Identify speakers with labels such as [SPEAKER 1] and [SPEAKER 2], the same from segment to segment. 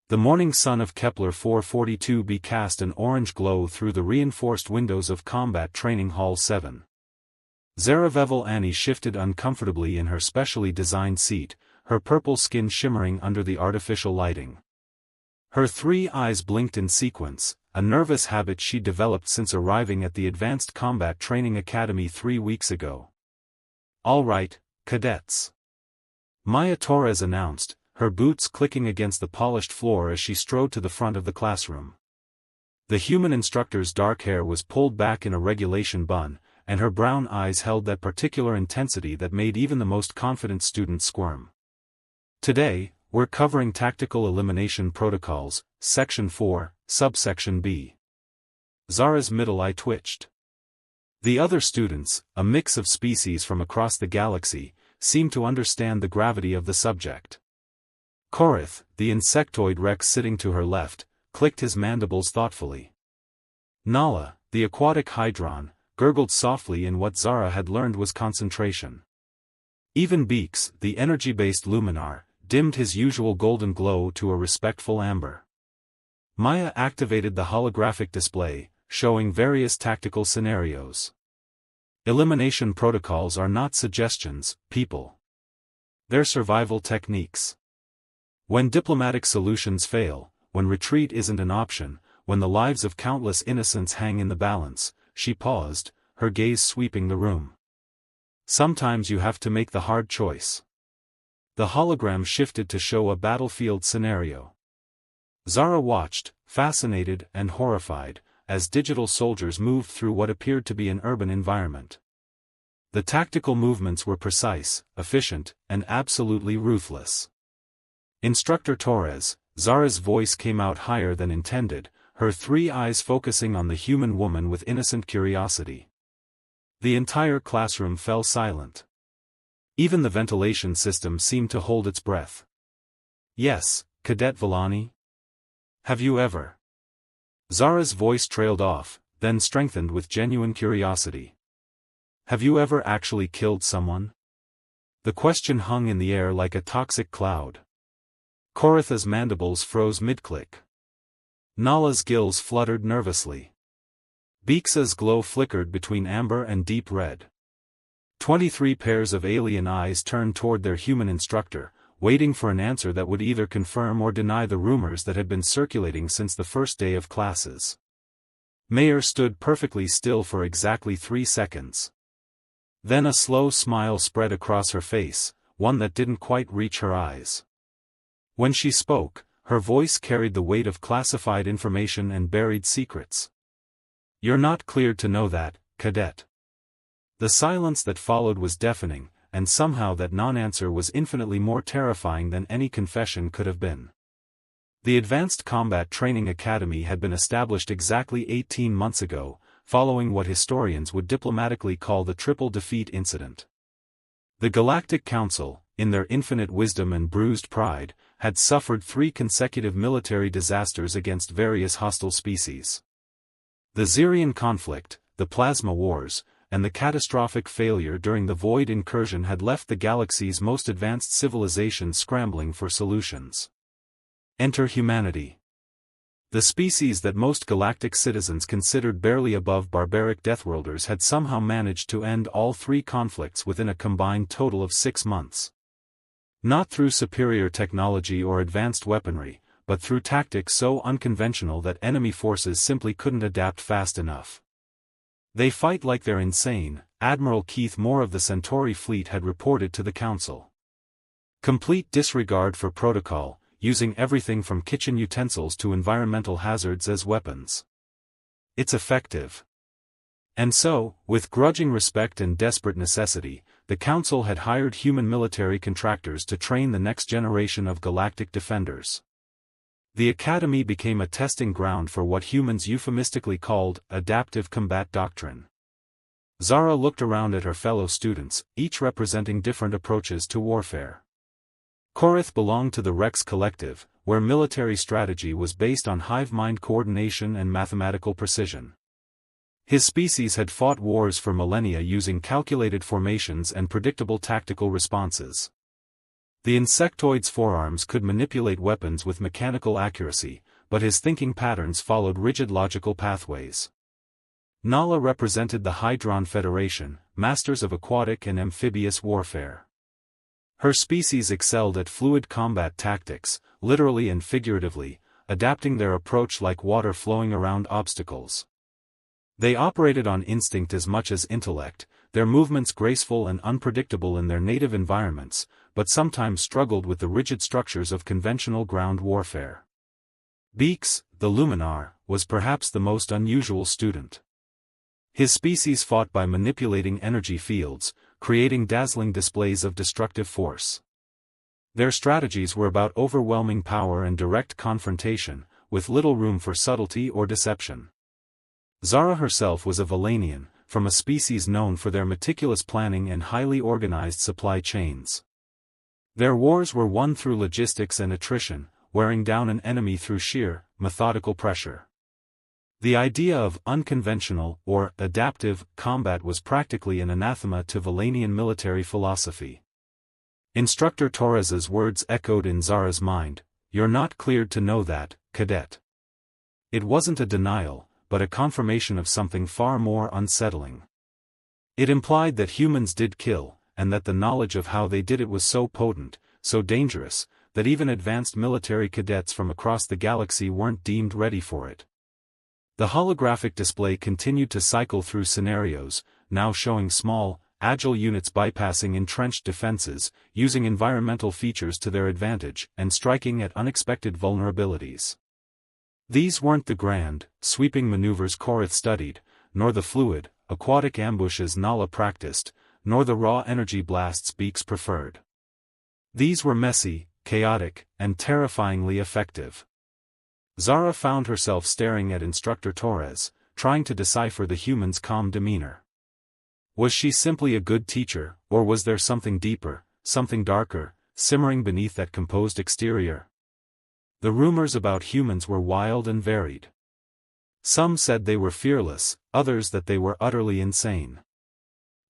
[SPEAKER 1] The morning sun of Kepler 442b cast an orange glow through the reinforced windows of Combat Training Hall 7. Zaravevel Annie shifted uncomfortably in her specially designed seat, her purple skin shimmering under the artificial lighting. Her 3 eyes blinked in sequence, a nervous habit she developed since arriving at the Advanced Combat Training Academy 3 weeks ago. "All right, cadets," Maya Torres announced, her boots clicking against the polished floor as she strode to the front of the classroom. The human instructor's dark hair was pulled back in a regulation bun, and her brown eyes held that particular intensity that made even the most confident student squirm. "Today, we're covering Tactical Elimination Protocols, Section 4, Subsection B." Zara's middle eye twitched. The other students, a mix of species from across the galaxy, seemed to understand the gravity of the subject. Korith, the insectoid rex sitting to her left, clicked his mandibles thoughtfully. Nala, the aquatic hydron, gurgled softly in what Zara had learned was concentration. Even Beeks, the energy-based luminar, dimmed his usual golden glow to a respectful amber. Maya activated the holographic display, showing various tactical scenarios. Elimination protocols are not suggestions, people. They're survival techniques. When diplomatic solutions fail, when retreat isn't an option, when the lives of countless innocents hang in the balance, she paused, her gaze sweeping the room. Sometimes you have to make the hard choice. The hologram shifted to show a battlefield scenario. Zara watched, fascinated and horrified, as digital soldiers moved through what appeared to be an urban environment. The tactical movements were precise, efficient, and absolutely ruthless. "Instructor Torres," Zara's voice came out higher than intended, her 3 eyes focusing on the human woman with innocent curiosity. The entire classroom fell silent. Even the ventilation system seemed to hold its breath. "Yes, Cadet Villani? Have you ever?" Zara's voice trailed off, then strengthened with genuine curiosity. "Have you ever actually killed someone?" The question hung in the air like a toxic cloud. Koritha's mandibles froze mid-click. Nala's gills fluttered nervously. Beeksa's glow flickered between amber and deep red. 23 pairs of alien eyes turned toward their human instructor, waiting for an answer that would either confirm or deny the rumors that had been circulating since the first day of classes. Mayer stood perfectly still for exactly 3 seconds. Then a slow smile spread across her face, one that didn't quite reach her eyes. When she spoke, her voice carried the weight of classified information and buried secrets. "You're not cleared to know that, Cadet." The silence that followed was deafening, and somehow that non-answer was infinitely more terrifying than any confession could have been. The Advanced Combat Training Academy had been established exactly 18 months ago, following what historians would diplomatically call the Triple Defeat Incident. The Galactic Council, in their infinite wisdom and bruised pride, had suffered 3 consecutive military disasters against various hostile species. The Xerian conflict, the Plasma Wars, and the catastrophic failure during the Void incursion had left the galaxy's most advanced civilization scrambling for solutions. Enter humanity. The species that most galactic citizens considered barely above barbaric deathworlders had somehow managed to end all 3 conflicts within a combined total of 6 months. Not through superior technology or advanced weaponry, but through tactics so unconventional that enemy forces simply couldn't adapt fast enough. "They fight like they're insane," Admiral Keith Moore of the Centauri fleet had reported to the Council. "Complete disregard for protocol, using everything from kitchen utensils to environmental hazards as weapons. It's effective." And so, with grudging respect and desperate necessity, the Council had hired human military contractors to train the next generation of galactic defenders. The Academy became a testing ground for what humans euphemistically called adaptive combat doctrine. Zara looked around at her fellow students, each representing different approaches to warfare. Korith belonged to the Rex Collective, where military strategy was based on hive mind coordination and mathematical precision. His species had fought wars for millennia using calculated formations and predictable tactical responses. The insectoid's forearms could manipulate weapons with mechanical accuracy, but his thinking patterns followed rigid logical pathways. Nala represented the Hydron Federation, masters of aquatic and amphibious warfare. Her species excelled at fluid combat tactics, literally and figuratively, adapting their approach like water flowing around obstacles. They operated on instinct as much as intellect, their movements graceful and unpredictable in their native environments, but sometimes struggled with the rigid structures of conventional ground warfare. Beaks, the Luminar, was perhaps the most unusual student. His species fought by manipulating energy fields, creating dazzling displays of destructive force. Their strategies were about overwhelming power and direct confrontation, with little room for subtlety or deception. Zara herself was a Valanian, from a species known for their meticulous planning and highly organized supply chains. Their wars were won through logistics and attrition, wearing down an enemy through sheer, methodical pressure. The idea of unconventional, or adaptive, combat was practically an anathema to Valanian military philosophy. Instructor Torres's words echoed in Zara's mind, "You're not cleared to know that, cadet." It wasn't a denial, but a confirmation of something far more unsettling. It implied that humans did kill, and that the knowledge of how they did it was so potent, so dangerous, that even advanced military cadets from across the galaxy weren't deemed ready for it. The holographic display continued to cycle through scenarios, now showing small, agile units bypassing entrenched defenses, using environmental features to their advantage, and striking at unexpected vulnerabilities. These weren't the grand, sweeping maneuvers Korath studied, nor the fluid, aquatic ambushes Nala practiced, nor the raw energy blasts Beaks preferred. These were messy, chaotic, and terrifyingly effective. Zara found herself staring at Instructor Torres, trying to decipher the human's calm demeanor. Was she simply a good teacher, or was there something deeper, something darker, simmering beneath that composed exterior? The rumors about humans were wild and varied. Some said they were fearless, others that they were utterly insane.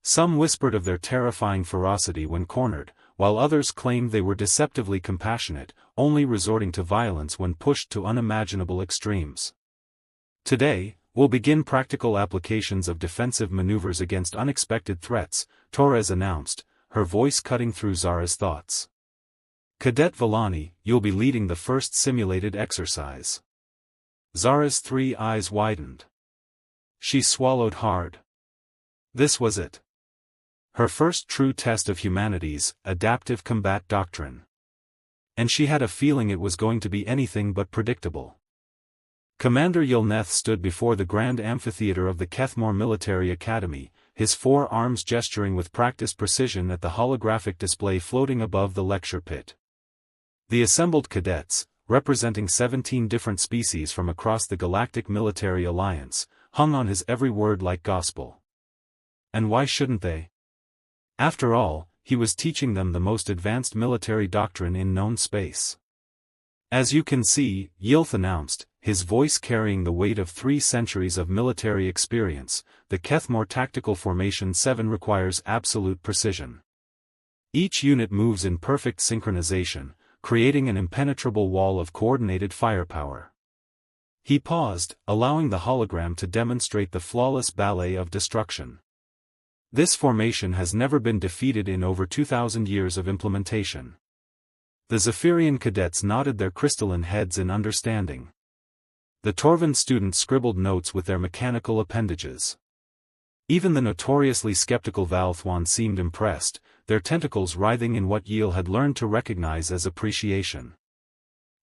[SPEAKER 1] Some whispered of their terrifying ferocity when cornered, while others claimed they were deceptively compassionate, only resorting to violence when pushed to unimaginable extremes. Today, we'll begin practical applications of defensive maneuvers against unexpected threats, Torres announced, her voice cutting through Zara's thoughts. Cadet Villani, you'll be leading the first simulated exercise. Zara's 3 eyes widened. She swallowed hard. This was it. Her first true test of humanity's adaptive combat doctrine. And she had a feeling it was going to be anything but predictable. Commander Yilneth stood before the grand amphitheater of the Kethmore Military Academy, his 4 arms gesturing with practiced precision at the holographic display floating above the lecture pit. The assembled cadets, representing 17 different species from across the Galactic Military Alliance, hung on his every word like gospel. And why shouldn't they? After all, he was teaching them the most advanced military doctrine in known space. As you can see, Yilth announced, his voice carrying the weight of 3 centuries of military experience, the Kethmore Tactical Formation 7 requires absolute precision. Each unit moves in perfect synchronization, creating an impenetrable wall of coordinated firepower. He paused, allowing the hologram to demonstrate the flawless ballet of destruction. This formation has never been defeated in over 2,000 years of implementation. The Zephyrian cadets nodded their crystalline heads in understanding. The Torvin students scribbled notes with their mechanical appendages. Even the notoriously skeptical Valthwan seemed impressed, their tentacles writhing in what Yil had learned to recognize as appreciation.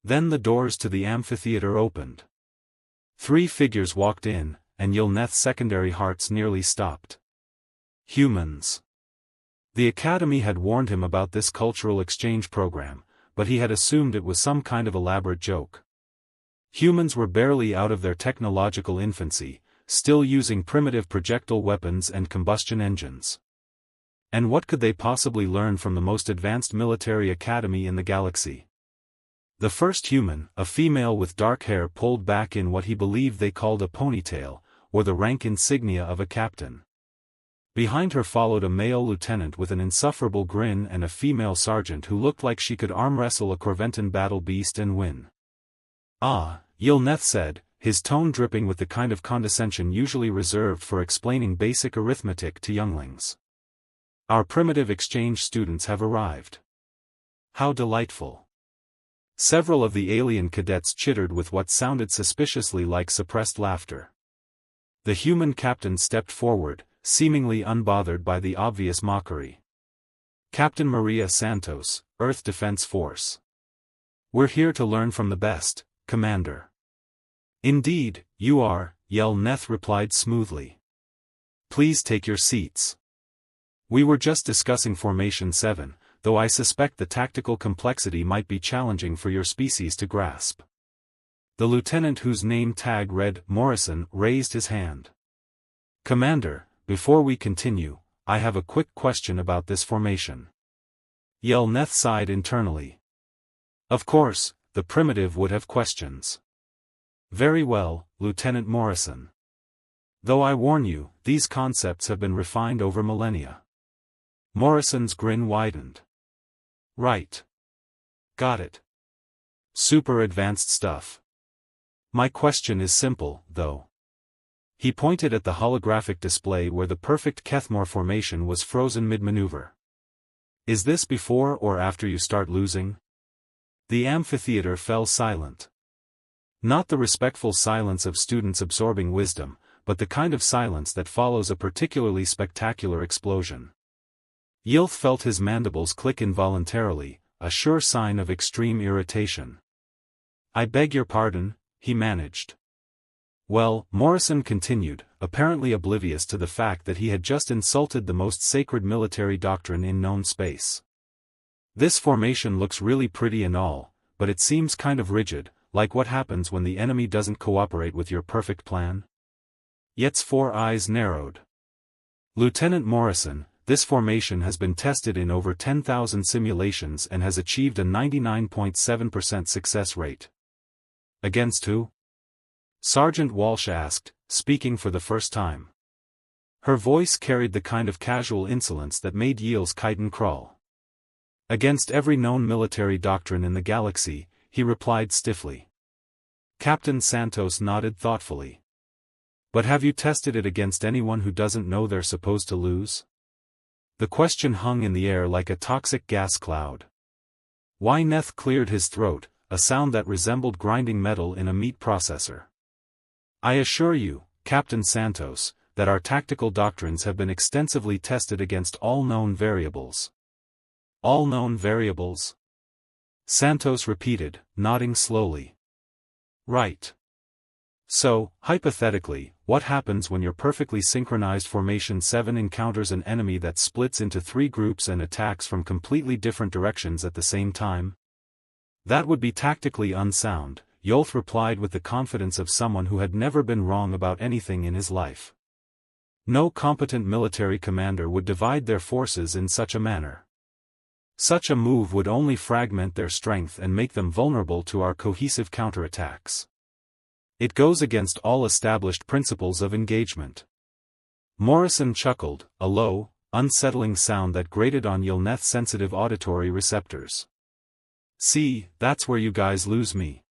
[SPEAKER 1] Then the doors to the amphitheater opened. 3 figures walked in, and Yilneth's secondary hearts nearly stopped. Humans. The Academy had warned him about this cultural exchange program, but he had assumed it was some kind of elaborate joke. Humans were barely out of their technological infancy, still using primitive projectile weapons and combustion engines. And what could they possibly learn from the most advanced military academy in the galaxy? The first human, a female with dark hair pulled back in what he believed they called a ponytail, wore the rank insignia of a captain. Behind her followed a male lieutenant with an insufferable grin and a female sergeant who looked like she could arm wrestle a Corventan battle beast and win. "Ah," Yilneth said, his tone dripping with the kind of condescension usually reserved for explaining basic arithmetic to younglings. "Our primitive exchange students have arrived. How delightful." Several of the alien cadets chittered with what sounded suspiciously like suppressed laughter. The human captain stepped forward, seemingly unbothered by the obvious mockery. "Captain Maria Santos, Earth Defense Force. We're here to learn from the best, Commander." "Indeed, you are," Yilneth replied smoothly. "Please take your seats. We were just discussing Formation 7, though I suspect the tactical complexity might be challenging for your species to grasp." The lieutenant whose name tag read Morrison raised his hand. "Commander, before we continue, I have a quick question about this formation." Yilneth sighed internally. Of course, the primitive would have questions. "Very well, Lieutenant Morrison. Though I warn you, these concepts have been refined over millennia." Morrison's grin widened. "Right. Got it. Super advanced stuff. My question is simple, though." He pointed at the holographic display where the perfect Kethmore formation was frozen mid-maneuver. "Is this before or after you start losing?" The amphitheater fell silent. Not the respectful silence of students absorbing wisdom, but the kind of silence that follows a particularly spectacular explosion. Yilth felt his mandibles click involuntarily, a sure sign of extreme irritation. "I beg your pardon," he managed. "Well," Morrison continued, apparently oblivious to the fact that he had just insulted the most sacred military doctrine in known space. "This formation looks really pretty and all, but it seems kind of rigid, like what happens when the enemy doesn't cooperate with your perfect plan." Yet's 4 eyes narrowed. "Lieutenant Morrison, this formation has been tested in over 10,000 simulations and has achieved a 99.7% success rate." "Against who?" Sergeant Walsh asked, speaking for the first time. Her voice carried the kind of casual insolence that made Yil's chitin crawl. "Against every known military doctrine in the galaxy," he replied stiffly. Captain Santos nodded thoughtfully. "But have you tested it against anyone who doesn't know they're supposed to lose?" The question hung in the air like a toxic gas cloud. Yilneth cleared his throat, a sound that resembled grinding metal in a meat processor. "I assure you, Captain Santos, that our tactical doctrines have been extensively tested against all known variables." "All known variables?" Santos repeated, nodding slowly. "Right. So, hypothetically, what happens when your perfectly synchronized Formation 7 encounters an enemy that splits into 3 groups and attacks from completely different directions at the same time?" "That would be tactically unsound," Yolth replied with the confidence of someone who had never been wrong about anything in his life. "No competent military commander would divide their forces in such a manner. Such a move would only fragment their strength and make them vulnerable to our cohesive counterattacks. It goes against all established principles of engagement." Morrison chuckled, a low, unsettling sound that grated on Yilneth's sensitive auditory receptors. "See, that's where you guys lose me.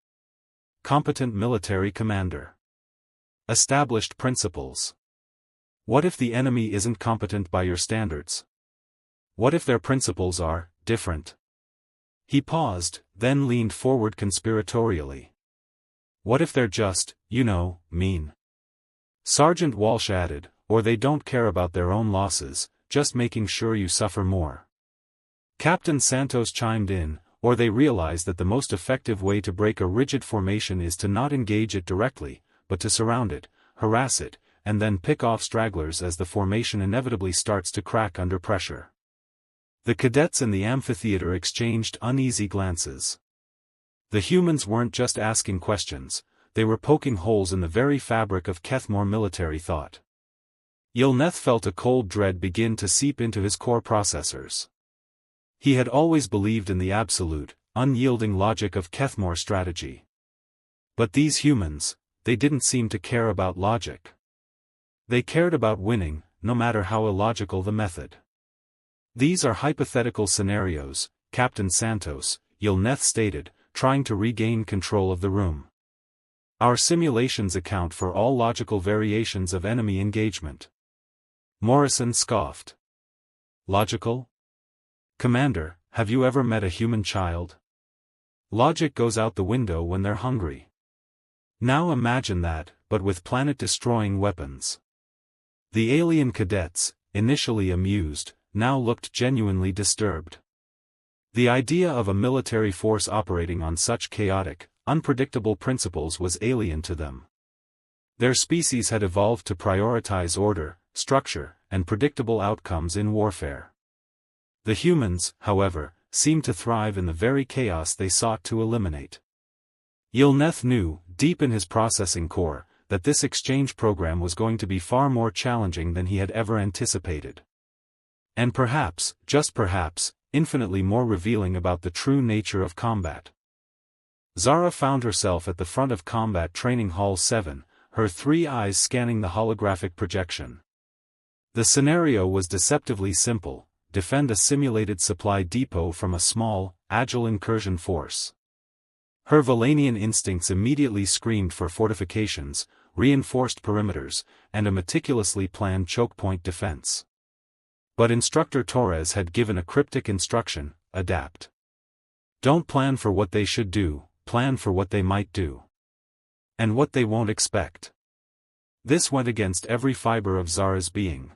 [SPEAKER 1] Competent military commander. Established principles. What if the enemy isn't competent by your standards? What if their principles are different?" He paused, then leaned forward conspiratorially. "What if they're just, mean?" Sergeant Walsh added, "Or they don't care about their own losses, just making sure you suffer more." Captain Santos chimed in, "Or they realize that the most effective way to break a rigid formation is to not engage it directly, but to surround it, harass it, and then pick off stragglers as the formation inevitably starts to crack under pressure." The cadets in the amphitheater exchanged uneasy glances. The humans weren't just asking questions, they were poking holes in the very fabric of Kethmore military thought. Yilneth felt a cold dread begin to seep into his core processors. He had always believed in the absolute, unyielding logic of Kethmore strategy. But these humans, they didn't seem to care about logic. They cared about winning, no matter how illogical the method. These are hypothetical scenarios, Captain Santos, Yilneth stated, trying to regain control of the room. Our simulations account for all logical variations of enemy engagement. Morrison scoffed. Logical? Commander, have you ever met a human child? Logic goes out the window when they're hungry. Now imagine that, but with planet-destroying weapons. The alien cadets, initially amused, now looked genuinely disturbed. The idea of a military force operating on such chaotic, unpredictable principles was alien to them. Their species had evolved to prioritize order, structure, and predictable outcomes in warfare. The humans, however, seemed to thrive in the very chaos they sought to eliminate. Yilneth knew, deep in his processing core, that this exchange program was going to be far more challenging than he had ever anticipated. And perhaps, just perhaps, infinitely more revealing about the true nature of combat. Zara found herself at the front of Combat Training Hall 7, her 3 eyes scanning the holographic projection. The scenario was deceptively simple: defend a simulated supply depot from a small, agile incursion force. Her Valanian instincts immediately screamed for fortifications, reinforced perimeters, and a meticulously planned chokepoint defense. But Instructor Torres had given a cryptic instruction: adapt. Don't plan for what they should do, plan for what they might do. And what they won't expect. This went against every fiber of Zara's being.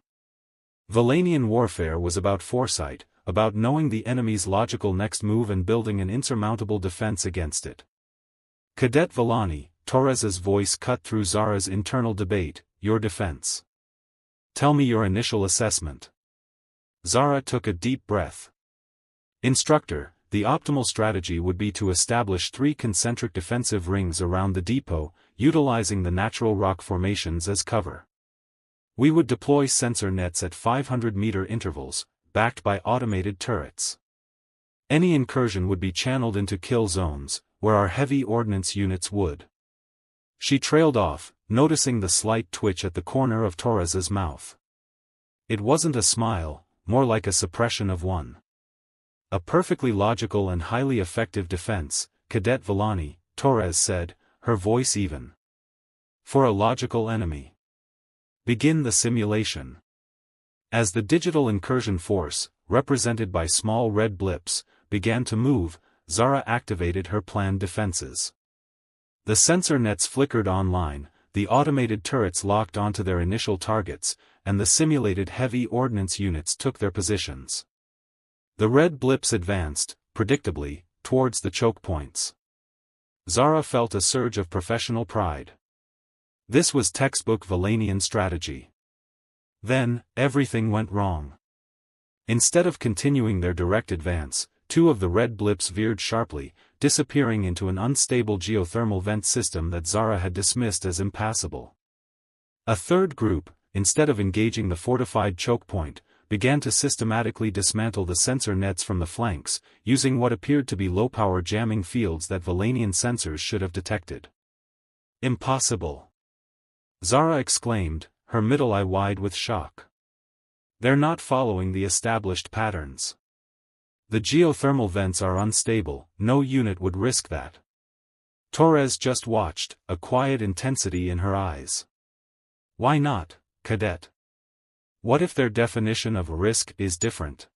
[SPEAKER 1] Valanian warfare was about foresight, about knowing the enemy's logical next move and building an insurmountable defense against it. Cadet Valani, Torres's voice cut through Zara's internal debate, your defense. Tell me your initial assessment. Zara took a deep breath. Instructor, the optimal strategy would be to establish 3 concentric defensive rings around the depot, utilizing the natural rock formations as cover. We would deploy sensor nets at 500-meter intervals, backed by automated turrets. Any incursion would be channeled into kill zones, where our heavy ordnance units would. She trailed off, noticing the slight twitch at the corner of Torres's mouth. It wasn't a smile, more like a suppression of one. A perfectly logical and highly effective defense, Cadet Valani, Torres said, her voice even. For a logical enemy. Begin the simulation. As the digital incursion force, represented by small red blips, began to move, Zara activated her planned defenses. The sensor nets flickered online, the automated turrets locked onto their initial targets, and the simulated heavy ordnance units took their positions. The red blips advanced, predictably, towards the choke points. Zara felt a surge of professional pride. This was textbook Valanian strategy. Then, everything went wrong. Instead of continuing their direct advance, 2 of the red blips veered sharply, disappearing into an unstable geothermal vent system that Zara had dismissed as impassable. A third group, instead of engaging the fortified choke point, began to systematically dismantle the sensor nets from the flanks, using what appeared to be low-power jamming fields that Valanian sensors should have detected. Impossible! Zara exclaimed, her middle eye wide with shock. They're not following the established patterns. The geothermal vents are unstable, no unit would risk that. Torres just watched, a quiet intensity in her eyes. Why not, Cadet? What if their definition of risk is different?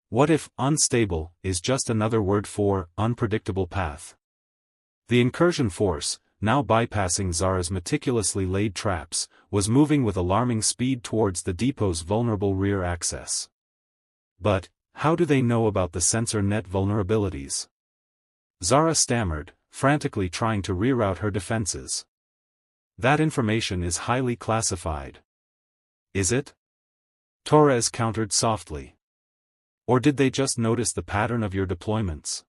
[SPEAKER 1] What if unstable is just another word for unpredictable path? The incursion force, now bypassing Zara's meticulously laid traps, was moving with alarming speed towards the depot's vulnerable rear access. But, how do they know about the sensor net vulnerabilities? Zara stammered, frantically trying to reroute her defenses. That information is highly classified. Is it? Torres countered softly. Or did they just notice the pattern of your deployments?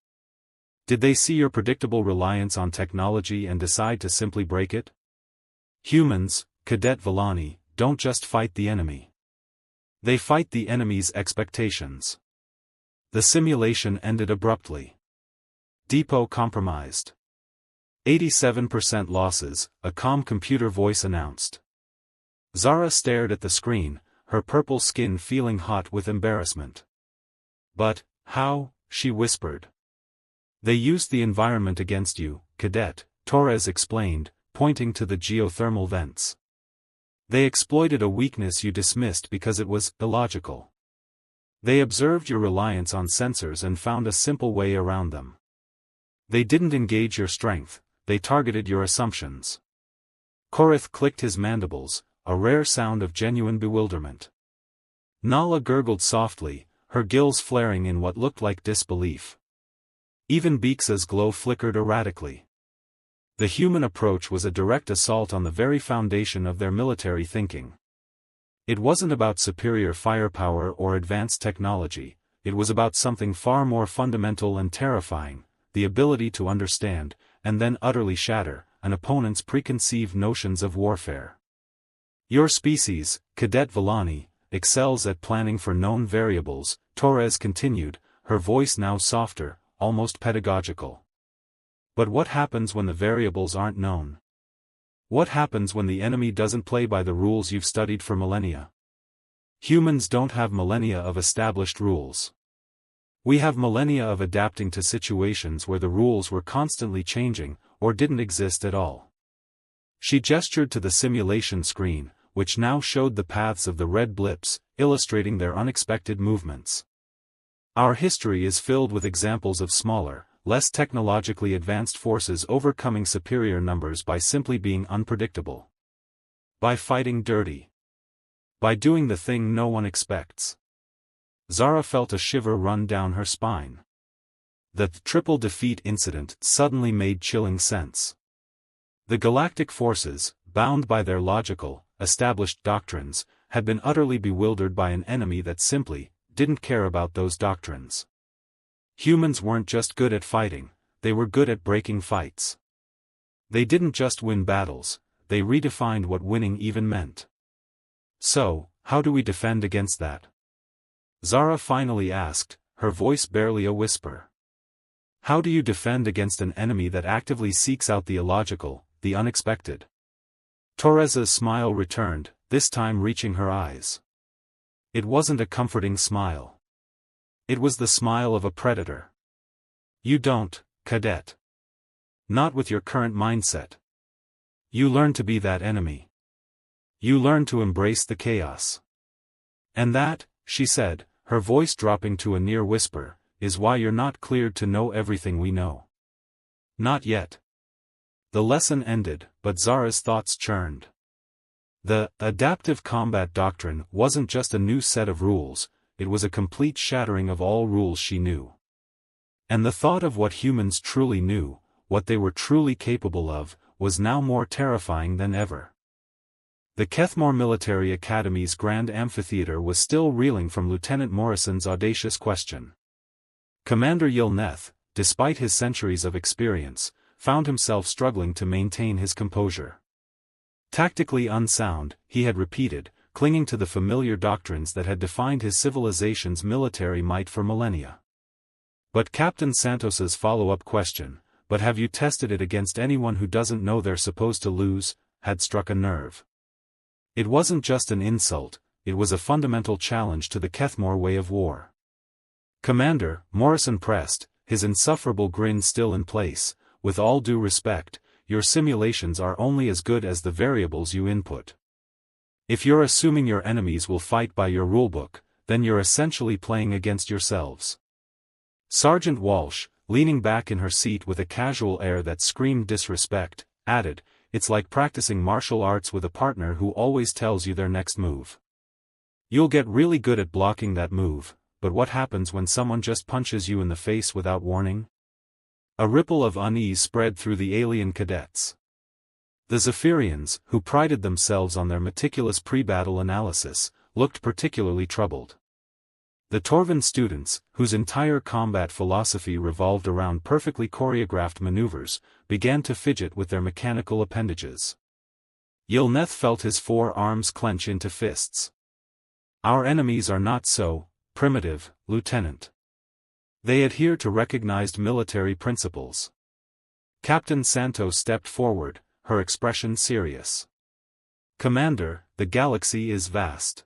[SPEAKER 1] Did they see your predictable reliance on technology and decide to simply break it? Humans, Cadet Valani, don't just fight the enemy. They fight the enemy's expectations. The simulation ended abruptly. Depot compromised. 87% losses, a calm computer voice announced. Zara stared at the screen, her purple skin feeling hot with embarrassment. "But, how?" she whispered. "They used the environment against you, Cadet," Torres explained, pointing to the geothermal vents. "They exploited a weakness you dismissed because it was illogical. They observed your reliance on sensors and found a simple way around them. They didn't engage your strength, they targeted your assumptions." Korath clicked his mandibles, a rare sound of genuine bewilderment. Nala gurgled softly, her gills flaring in what looked like disbelief. Even Beeksa's glow flickered erratically. The human approach was a direct assault on the very foundation of their military thinking. It wasn't about superior firepower or advanced technology, it was about something far more fundamental and terrifying, the ability to understand, and then utterly shatter, an opponent's preconceived notions of warfare. "Your species, Cadet Villani, excels at planning for known variables," Torres continued, her voice now softer, almost pedagogical. "But what happens when the variables aren't known? What happens when the enemy doesn't play by the rules you've studied for millennia? Humans don't have millennia of established rules. We have millennia of adapting to situations where the rules were constantly changing, or didn't exist at all." She gestured to the simulation screen, which now showed the paths of the red blips, illustrating their unexpected movements. "Our history is filled with examples of smaller, less technologically advanced forces overcoming superior numbers by simply being unpredictable. By fighting dirty. By doing the thing no one expects." Zara felt a shiver run down her spine. The triple defeat incident suddenly made chilling sense. The galactic forces, bound by their logical, established doctrines, had been utterly bewildered by an enemy that simply didn't care about those doctrines. Humans weren't just good at fighting, they were good at breaking fights. They didn't just win battles, they redefined what winning even meant. "So, how do we defend against that?" Zara finally asked, her voice barely a whisper. "How do you defend against an enemy that actively seeks out the illogical, the unexpected?" Torres's smile returned, this time reaching her eyes. It wasn't a comforting smile. It was the smile of a predator. "You don't, Cadet. Not with your current mindset. You learn to be that enemy. You learn to embrace the chaos. And that," she said, her voice dropping to a near whisper, "is why you're not cleared to know everything we know. Not yet." The lesson ended, but Zara's thoughts churned. The adaptive combat doctrine wasn't just a new set of rules, it was a complete shattering of all rules she knew. And the thought of what humans truly knew, what they were truly capable of, was now more terrifying than ever. The Kethmore Military Academy's Grand Amphitheater was still reeling from Lieutenant Morrison's audacious question. Commander Yilneth, despite his centuries of experience, found himself struggling to maintain his composure. Tactically unsound, he had repeated, clinging to the familiar doctrines that had defined his civilization's military might for millennia. But Captain Santos's follow-up question, "But have you tested it against anyone who doesn't know they're supposed to lose?" had struck a nerve. It wasn't just an insult, it was a fundamental challenge to the Kethmore way of war. "Commander," Morrison pressed, his insufferable grin still in place, "with all due respect, your simulations are only as good as the variables you input. If you're assuming your enemies will fight by your rulebook, then you're essentially playing against yourselves." Sergeant Walsh, leaning back in her seat with a casual air that screamed disrespect, added, "It's like practicing martial arts with a partner who always tells you their next move. You'll get really good at blocking that move, but what happens when someone just punches you in the face without warning?" A ripple of unease spread through the alien cadets. The Zephyrians, who prided themselves on their meticulous pre-battle analysis, looked particularly troubled. The Torvan students, whose entire combat philosophy revolved around perfectly choreographed maneuvers, began to fidget with their mechanical appendages. Yilneth felt his forearms clench into fists. "Our enemies are not so primitive, Lieutenant. They adhere to recognized military principles." Captain Santos stepped forward, her expression serious. "Commander, the galaxy is vast.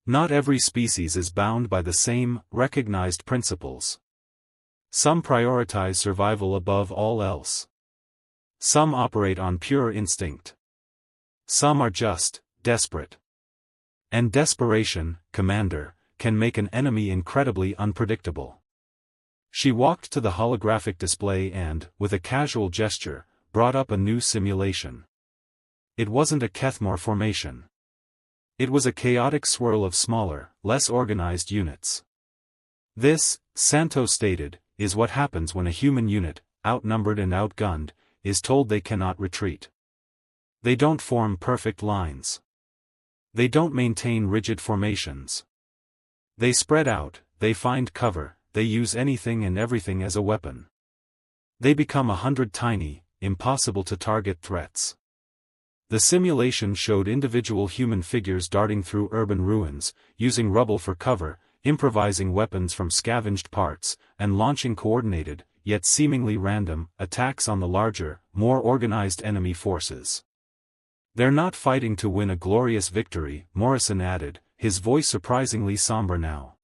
[SPEAKER 1] Not every species is bound by the same, recognized principles. Some prioritize survival above all else. Some operate on pure instinct. Some are just desperate. And desperation, Commander, can make an enemy incredibly unpredictable. She walked to the holographic display and, with a casual gesture, brought up a new simulation. It wasn't a Kethmore formation. It was a chaotic swirl of smaller, less organized units. This, Santo stated, is what happens when a human unit, outnumbered and outgunned, is told they cannot retreat. They don't form perfect lines. They don't maintain rigid formations. They spread out, they find cover, they use anything and everything as a weapon. They become 100 tiny, impossible to target threats. The simulation showed individual human figures darting through urban ruins, using rubble for cover, improvising weapons from scavenged parts, and launching coordinated, yet seemingly random, attacks on the larger, more organized enemy forces. They're not fighting to win a glorious victory, Morrison added, his voice surprisingly somber now.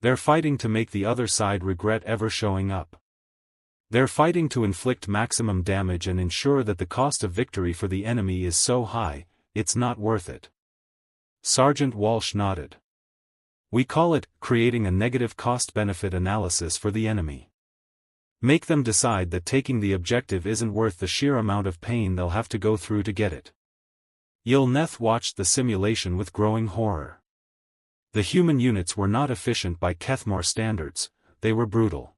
[SPEAKER 1] They're fighting to make the other side regret ever showing up. They're fighting to inflict maximum damage and ensure that the cost of victory for the enemy is so high, it's not worth it. Sergeant Walsh nodded. We call it, creating a negative cost-benefit analysis for the enemy. Make them decide that taking the objective isn't worth the sheer amount of pain they'll have to go through to get it. Yilneth watched the simulation with growing horror. The human units were not efficient by Kethmore standards, they were brutal.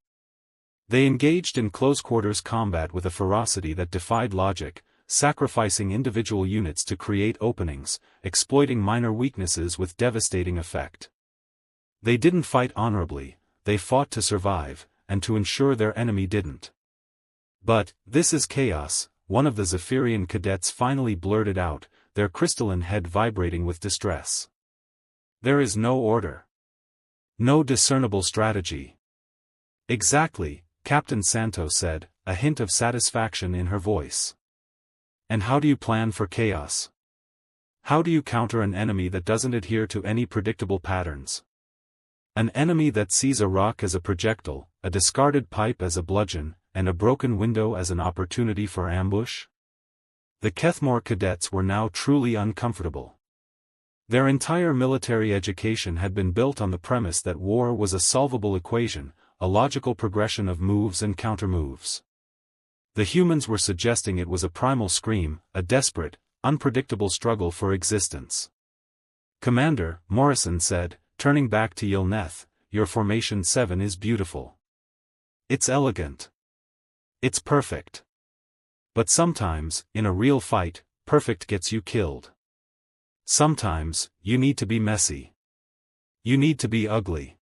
[SPEAKER 1] They engaged in close-quarters combat with a ferocity that defied logic, sacrificing individual units to create openings, exploiting minor weaknesses with devastating effect. They didn't fight honorably, they fought to survive, and to ensure their enemy didn't. But, this is chaos, one of the Zephyrian cadets finally blurted out, their crystalline head vibrating with distress. There is no order. No discernible strategy. Exactly, Captain Santo said, a hint of satisfaction in her voice. And how do you plan for chaos? How do you counter an enemy that doesn't adhere to any predictable patterns? An enemy that sees a rock as a projectile, a discarded pipe as a bludgeon, and a broken window as an opportunity for ambush? The Kethmore cadets were now truly uncomfortable. Their entire military education had been built on the premise that war was a solvable equation, a logical progression of moves and countermoves. The humans were suggesting it was a primal scream, a desperate, unpredictable struggle for existence. Commander, Morrison said, turning back to Yilneth, your Formation 7 is beautiful. It's elegant. It's perfect. But sometimes, in a real fight, perfect gets you killed. Sometimes, you need to be messy. You need to be ugly.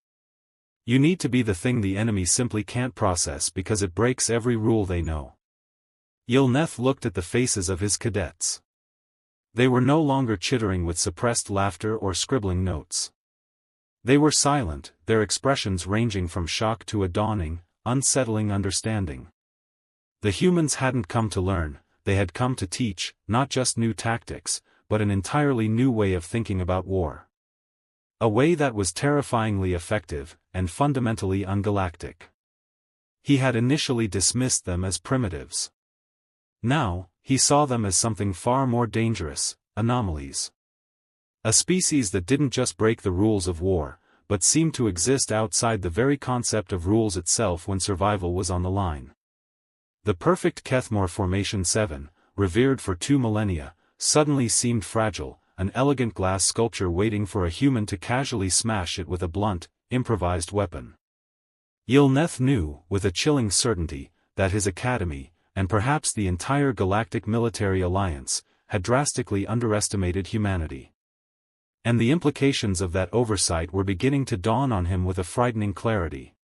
[SPEAKER 1] You need to be the thing the enemy simply can't process because it breaks every rule they know. Yilneth looked at the faces of his cadets. They were no longer chittering with suppressed laughter or scribbling notes. They were silent, their expressions ranging from shock to a dawning, unsettling understanding. The humans hadn't come to learn, they had come to teach, not just new tactics, but an entirely new way of thinking about war. A way that was terrifyingly effective, and fundamentally ungalactic. He had initially dismissed them as primitives. Now, he saw them as something far more dangerous, anomalies. A species that didn't just break the rules of war, but seemed to exist outside the very concept of rules itself when survival was on the line. The perfect Kethmore Formation 7, revered for 2 millennia, suddenly seemed fragile, an elegant glass sculpture waiting for a human to casually smash it with a blunt, improvised weapon. Yilneth knew, with a chilling certainty, that his academy, and perhaps the entire galactic military alliance, had drastically underestimated humanity. And the implications of that oversight were beginning to dawn on him with a frightening clarity.